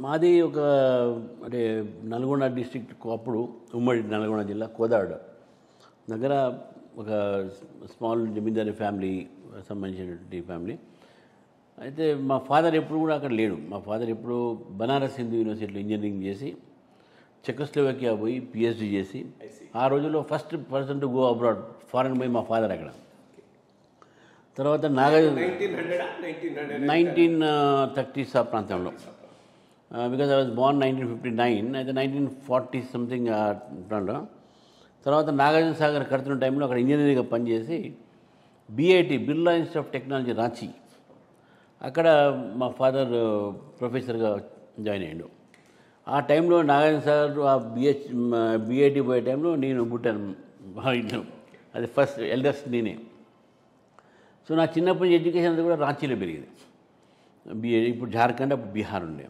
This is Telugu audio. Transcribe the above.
మాది ఒక అంటే నల్గొండ డిస్ట్రిక్ట్ అప్పుడు ఉమ్మడి నల్గొండ జిల్లా కోదాడ దగ్గర ఒక స్మాల్ జమీందారీ ఫ్యామిలీ సంబంధించినటువంటి ఫ్యామిలీ. అయితే మా ఫాదర్ ఎప్పుడు కూడా అక్కడ లేడు. మా ఫాదర్ ఎప్పుడు బనారస్ హిందూ యూనివర్సిటీలో ఇంజనీరింగ్ చేసి చెకోస్లోవాకియా పోయి పిహెచ్డి చేసి ఆ రోజుల్లో first person to go abroad foreign పోయి మా ఫాదర్ అక్కడ. తర్వాత నాగార్జున 1930s ఆ ప్రాంతంలో, బికాజ్ ఐ వాజ్ బోర్న్ 1959, అయితే 1940 సంథింగ్ ప్రాంతంలో. తర్వాత నాగార్జున సాగర్ కడుతున్న టైంలో అక్కడ ఇంజనీరింగ్గా పనిచేసి BIT Birla institute of technology Ranchi అక్కడ మా ఫాదర్ ప్రొఫెసర్గా జాయిన్ అయ్యాడు. ఆ టైంలో నాగార్జున సాగర్ ఆ బిఐటి పోయే టైంలో నేను పుట్టాను మా ఇంట్లో. అది ఫస్ట్ ఎల్డర్స్ నేనే. సో నా చిన్నప్పటి నుంచి ఎడ్యుకేషన్ అంతా కూడా రాంచీలో పెరిగింది. ఇప్పుడు జార్ఖండ్, అప్పుడు బీహార్ ఉండే.